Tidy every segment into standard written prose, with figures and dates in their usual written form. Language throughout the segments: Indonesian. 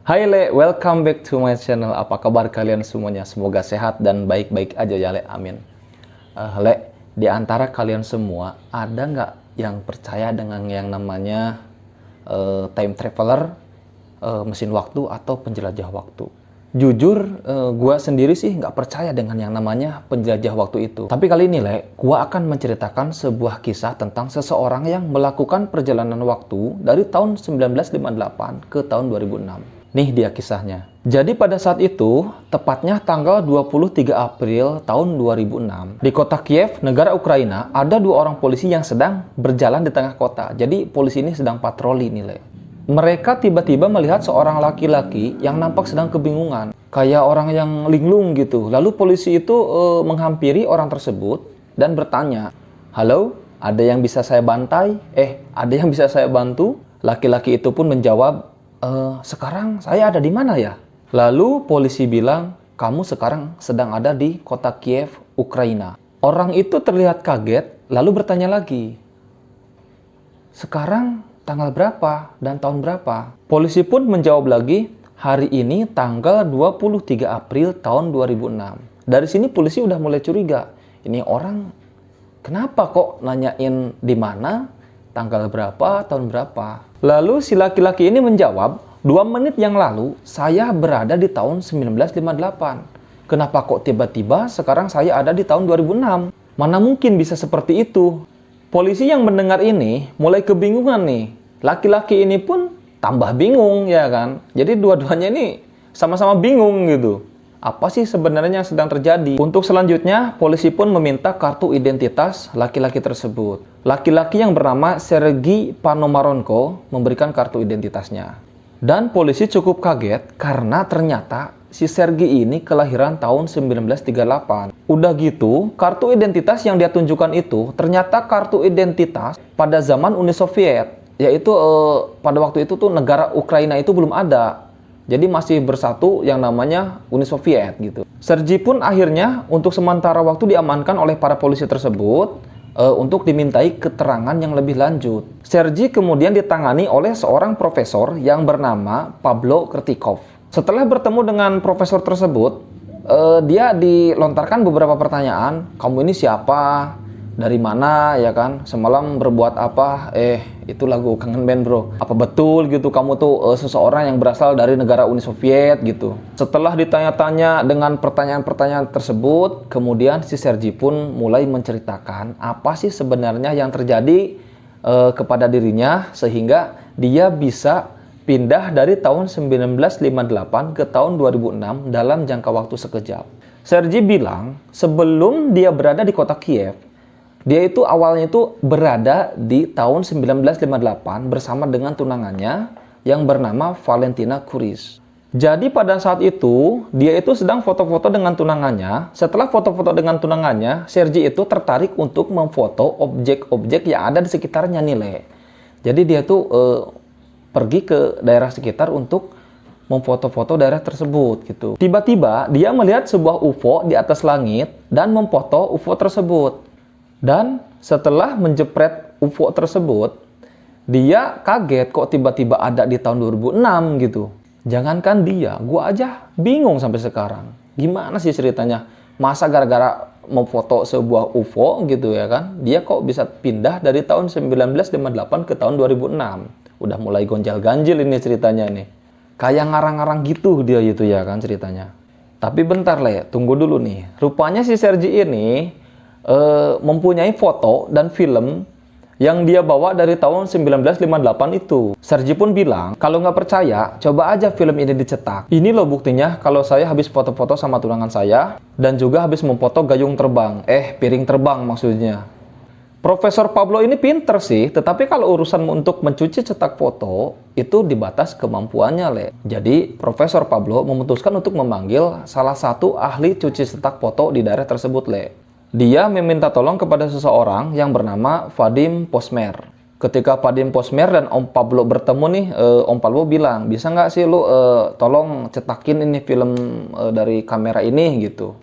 Hai Le, welcome back to my channel. Apa kabar kalian semuanya? Semoga sehat dan baik-baik aja ya Le, amin. Le, di antara kalian semua, ada nggak yang percaya dengan yang namanya time traveler, mesin waktu, atau penjelajah waktu? Jujur, gua sendiri sih nggak percaya dengan yang namanya penjelajah waktu itu. Tapi kali ini, Le, gua akan menceritakan sebuah kisah tentang seseorang yang melakukan perjalanan waktu dari tahun 1958 ke tahun 2006. Nih dia kisahnya. Jadi pada saat itu, tepatnya tanggal 23 April tahun 2006, di kota Kiev, negara Ukraina, ada dua orang polisi yang sedang berjalan di tengah kota. Jadi polisi ini sedang patroli nih, Le. Mereka tiba-tiba melihat seorang laki-laki yang nampak sedang kebingungan. Kayak orang yang linglung gitu. Lalu polisi itu menghampiri orang tersebut dan bertanya, "Halo, ada yang bisa saya bantai? Ada yang bisa saya bantu?" Laki-laki itu pun menjawab, "Sekarang saya ada di mana ya?" Lalu polisi bilang, "Kamu sekarang sedang ada di kota Kiev, Ukraina." Orang itu terlihat kaget, lalu bertanya lagi, "Sekarang tanggal berapa dan tahun berapa?" Polisi pun menjawab lagi, "Hari ini tanggal 23 April tahun 2006. Dari sini polisi udah mulai curiga. Ini orang kenapa kok nanyain di mana, tanggal berapa, tahun berapa? Lalu si laki-laki ini menjawab, 2 menit yang lalu saya berada di tahun 1958. Kenapa kok tiba-tiba sekarang saya ada di tahun 2006? Mana mungkin bisa seperti itu?" Polisi yang mendengar ini mulai kebingungan nih. Laki-laki ini pun tambah bingung ya kan. Jadi dua-duanya ini sama-sama bingung gitu. Apa sih sebenarnya yang sedang terjadi? Untuk selanjutnya, polisi pun meminta kartu identitas laki-laki tersebut. Laki-laki yang bernama Sergei Ponomarenko memberikan kartu identitasnya. Dan polisi cukup kaget karena ternyata si Sergei ini kelahiran tahun 1938. Udah gitu, kartu identitas yang dia tunjukkan itu ternyata kartu identitas pada zaman Uni Soviet. Yaitu pada waktu itu tuh negara Ukraina itu belum ada. Jadi masih bersatu yang namanya Uni Soviet gitu. Sergei pun akhirnya untuk sementara waktu diamankan oleh para polisi tersebut untuk dimintai keterangan yang lebih lanjut. Sergei kemudian ditangani oleh seorang profesor yang bernama Pablo Krtikov. Setelah bertemu dengan profesor tersebut, dia dilontarkan beberapa pertanyaan. "Kamu ini siapa? Dari mana ya kan? Semalam berbuat apa?" Itu lagu Kangen Band bro. "Apa betul gitu kamu tuh seseorang yang berasal dari negara Uni Soviet gitu?" Setelah ditanya-tanya dengan pertanyaan-pertanyaan tersebut, kemudian si Sergei pun mulai menceritakan apa sih sebenarnya yang terjadi kepada dirinya sehingga dia bisa pindah dari tahun 1958 ke tahun 2006 dalam jangka waktu sekejap. Sergei bilang sebelum dia berada di kota Kiev, dia itu awalnya itu berada di tahun 1958 bersama dengan tunangannya yang bernama Valentina Kuris. Jadi pada saat itu, dia itu sedang foto-foto dengan tunangannya. Setelah foto-foto dengan tunangannya, Sergei itu tertarik untuk memfoto objek-objek yang ada di sekitarnya nih, Le. Jadi dia tuh pergi ke daerah sekitar untuk memfoto-foto daerah tersebut gitu. Tiba-tiba dia melihat sebuah UFO di atas langit dan memfoto UFO tersebut. Dan setelah menjepret UFO tersebut, dia kaget kok tiba-tiba ada di tahun 2006 gitu. Jangankan dia, gua aja bingung sampai sekarang. Gimana sih ceritanya? Masa gara-gara memfoto sebuah UFO gitu ya kan, dia kok bisa pindah dari tahun 1958 ke tahun 2006? Udah mulai gonjal-ganjil ini ceritanya nih. Kayak ngarang-ngarang gitu dia gitu ya kan ceritanya. Tapi bentar Le, tunggu dulu nih. Rupanya si Sergei ini mempunyai foto dan film yang dia bawa dari tahun 1958 itu. Sergei pun bilang, "Kalau nggak percaya, coba aja film ini dicetak. Ini loh buktinya kalau saya habis foto-foto sama tunangan saya dan juga habis memfoto gayung terbang. Piring terbang maksudnya." Profesor Pablo ini pinter sih, tetapi kalau urusan untuk mencuci cetak foto, itu dibatas kemampuannya, Le. Jadi, Profesor Pablo memutuskan untuk memanggil salah satu ahli cuci cetak foto di daerah tersebut, Le. Dia meminta tolong kepada seseorang yang bernama Vadim Posmer. Ketika Vadim Posmer dan Om Pablo bertemu nih, Om Pablo bilang, "Bisa nggak sih lu tolong cetakin ini film dari kamera ini gitu?"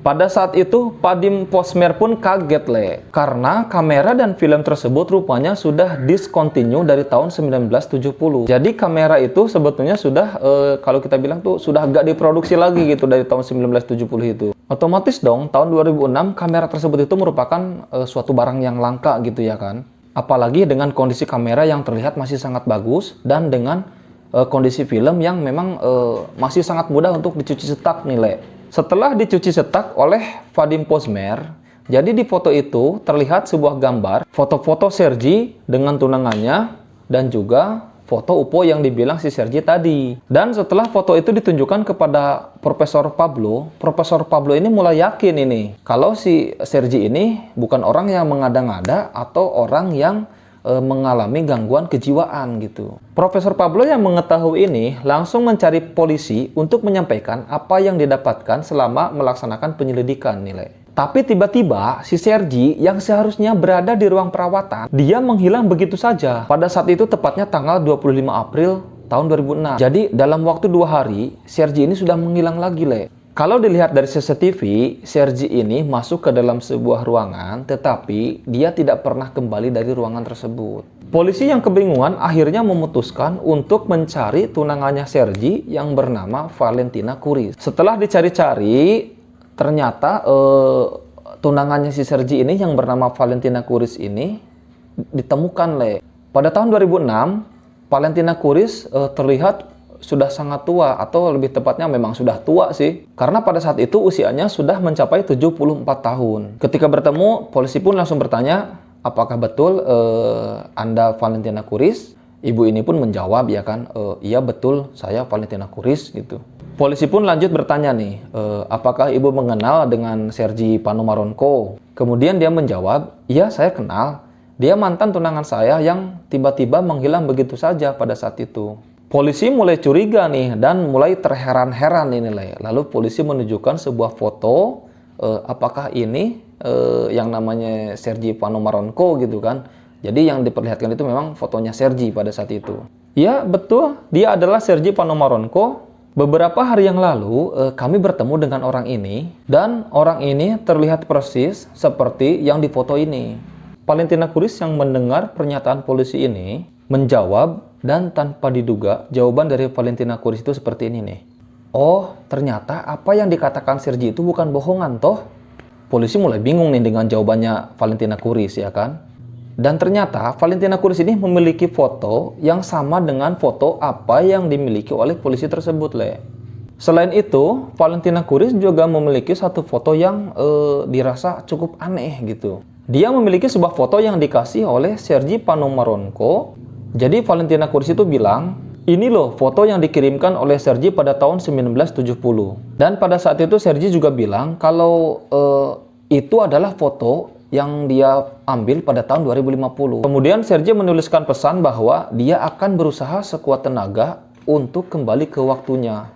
Pada saat itu, Padim Posmer pun kaget, Le. Karena kamera dan film tersebut rupanya sudah discontinue dari tahun 1970. Jadi kamera itu sebetulnya sudah, kalau kita bilang tuh, sudah nggak diproduksi lagi gitu dari tahun 1970 itu. Otomatis dong, tahun 2006 kamera tersebut itu merupakan suatu barang yang langka gitu ya kan. Apalagi dengan kondisi kamera yang terlihat masih sangat bagus dan dengan kondisi film yang memang masih sangat mudah untuk dicuci cetak nih, Le. Setelah dicuci cetak oleh Vadim Posmer, jadi di foto itu terlihat sebuah gambar foto-foto Sergi dengan tunangannya dan juga foto UPO yang dibilang si Sergi tadi. Dan setelah foto itu ditunjukkan kepada Profesor Pablo ini mulai yakin ini kalau si Sergi ini bukan orang yang mengada-ngada atau orang yang mengalami gangguan kejiwaan gitu. Profesor Pablo yang mengetahui ini langsung mencari polisi untuk menyampaikan apa yang didapatkan selama melaksanakan penyelidikan nilai. Tapi tiba-tiba si Sergi yang seharusnya berada di ruang perawatan, dia menghilang begitu saja. Pada saat itu tepatnya tanggal 25 April tahun 2006. Jadi dalam waktu 2 hari, Sergi ini sudah menghilang lagi, Le. Kalau dilihat dari CCTV, Sergi ini masuk ke dalam sebuah ruangan, tetapi dia tidak pernah kembali dari ruangan tersebut. Polisi yang kebingungan akhirnya memutuskan untuk mencari tunangannya Sergi yang bernama Valentina Kuris. Setelah dicari-cari, ternyata tunangannya si Sergi ini yang bernama Valentina Kuris ini ditemukan, Le. Pada tahun 2006, Valentina Kuris terlihat sudah sangat tua, atau lebih tepatnya memang sudah tua sih. Karena pada saat itu usianya sudah mencapai 74 tahun. Ketika bertemu, polisi pun langsung bertanya, apakah betul Anda Valentina Kuris? Ibu ini pun menjawab ya kan, iya betul saya Valentina Kuris gitu. Polisi pun lanjut bertanya nih, apakah ibu mengenal dengan Sergi Panomarenko? Kemudian dia menjawab, iya saya kenal. Dia mantan tunangan saya yang tiba-tiba menghilang begitu saja pada saat itu. Polisi mulai curiga nih dan mulai terheran-heran ini, Le. Lalu polisi menunjukkan sebuah foto, apakah ini yang namanya Sergi Panomarenko gitu kan. Jadi yang diperlihatkan itu memang fotonya Sergi pada saat itu. Ya betul, dia adalah Sergi Panomarenko. Beberapa hari yang lalu kami bertemu dengan orang ini, dan orang ini terlihat persis seperti yang di foto ini. Valentina Kuris yang mendengar pernyataan polisi ini menjawab, dan tanpa diduga jawaban dari Valentina Kuris itu seperti ini nih. Oh, ternyata apa yang dikatakan Sergi itu bukan bohongan toh? Polisi mulai bingung nih dengan jawabannya Valentina Kuris ya kan? Dan ternyata Valentina Kuris ini memiliki foto yang sama dengan foto apa yang dimiliki oleh polisi tersebut, Le. Selain itu, Valentina Kuris juga memiliki satu foto yang dirasa cukup aneh gitu. Dia memiliki sebuah foto yang dikasih oleh Sergi Panomarenko. Jadi Valentina Kuris itu bilang, ini loh foto yang dikirimkan oleh Sergi pada tahun 1970. Dan pada saat itu Sergi juga bilang kalau itu adalah foto yang dia ambil pada tahun 2050. Kemudian Sergi menuliskan pesan bahwa dia akan berusaha sekuat tenaga untuk kembali ke waktunya.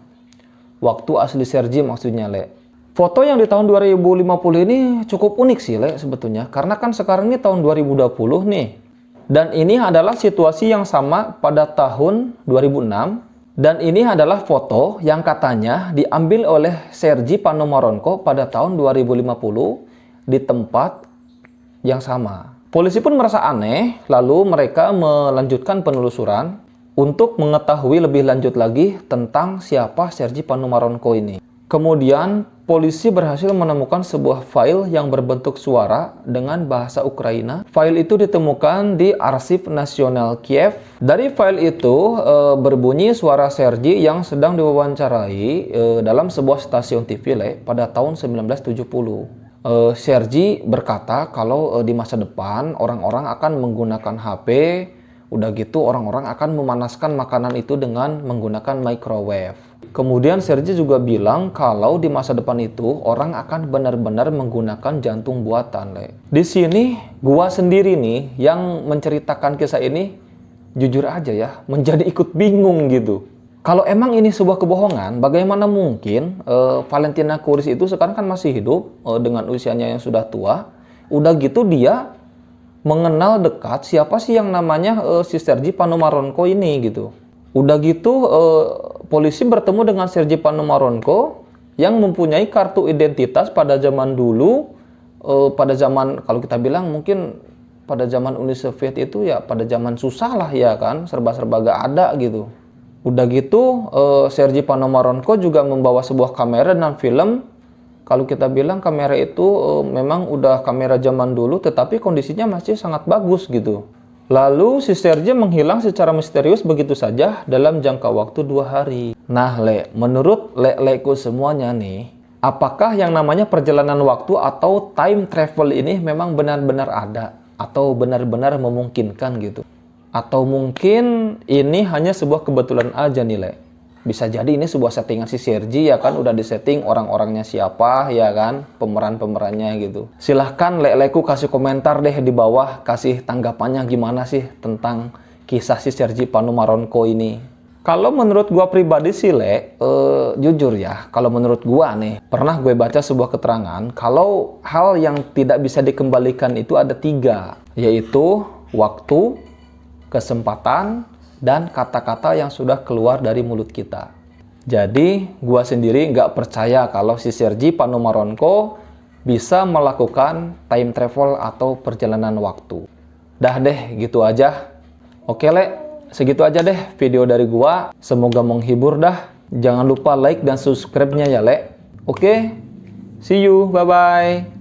Waktu asli Sergi maksudnya, Le. Foto yang di tahun 2050 ini cukup unik sih, Le, sebetulnya. Karena kan sekarang ini tahun 2020 nih. Dan ini adalah situasi yang sama pada tahun 2006. Dan ini adalah foto yang katanya diambil oleh Sergi Panomarenko pada tahun 2050 di tempat yang sama. Polisi pun merasa aneh, lalu mereka melanjutkan penelusuran untuk mengetahui lebih lanjut lagi tentang siapa Sergi Panomarenko ini. Kemudian polisi berhasil menemukan sebuah file yang berbentuk suara dengan bahasa Ukraina. File itu ditemukan di Arsip Nasional Kiev. Dari file itu berbunyi suara Sergi yang sedang diwawancarai dalam sebuah stasiun TV, Le, pada tahun 1970. Sergi berkata kalau di masa depan orang-orang akan menggunakan HP, udah gitu orang-orang akan memanaskan makanan itu dengan menggunakan microwave. Kemudian Sergi juga bilang kalau di masa depan itu orang akan benar-benar menggunakan jantung buatan, Le. Di sini gua sendiri nih yang menceritakan kisah ini jujur aja ya menjadi ikut bingung gitu. Kalau emang ini sebuah kebohongan, bagaimana mungkin Valentina Kuris itu sekarang kan masih hidup dengan usianya yang sudah tua. Udah gitu dia mengenal dekat siapa sih yang namanya si Sergi Panomarenko ini gitu. Udah gitu polisi bertemu dengan Sergi Panomarenko yang mempunyai kartu identitas pada zaman dulu, pada zaman kalau kita bilang mungkin pada zaman Uni Soviet itu ya pada zaman susah lah ya kan, serba-serba gak ada gitu. Udah gitu Sergei Ponomarenko juga membawa sebuah kamera dan film. Kalau kita bilang kamera itu memang udah kamera zaman dulu, tetapi kondisinya masih sangat bagus gitu. Lalu si Sergei menghilang secara misterius begitu saja dalam jangka waktu 2 hari. Nah menurut leku semuanya nih, apakah yang namanya perjalanan waktu atau time travel ini memang benar-benar ada? Atau benar-benar memungkinkan gitu? Atau mungkin ini hanya sebuah kebetulan aja nih Le? Bisa jadi ini sebuah settingan si Sergei ya kan, udah disetting orang-orangnya siapa ya kan, pemeran-pemerannya gitu. Silahkan leku kasih komentar deh di bawah, kasih tanggapannya gimana sih tentang kisah si Sergei Ponomarenko ini. Kalau menurut gua pribadi sih jujur ya, kalau menurut gua nih, pernah gue baca sebuah keterangan kalau hal yang tidak bisa dikembalikan itu ada 3, yaitu waktu, kesempatan, dan kata-kata yang sudah keluar dari mulut kita. Jadi, gua sendiri nggak percaya kalau si Sergei Ponomarenko bisa melakukan time travel atau perjalanan waktu. Dah deh, gitu aja. Oke, segitu aja deh video dari gua. Semoga menghibur dah. Jangan lupa like dan subscribe-nya ya, Oke, see you, bye-bye.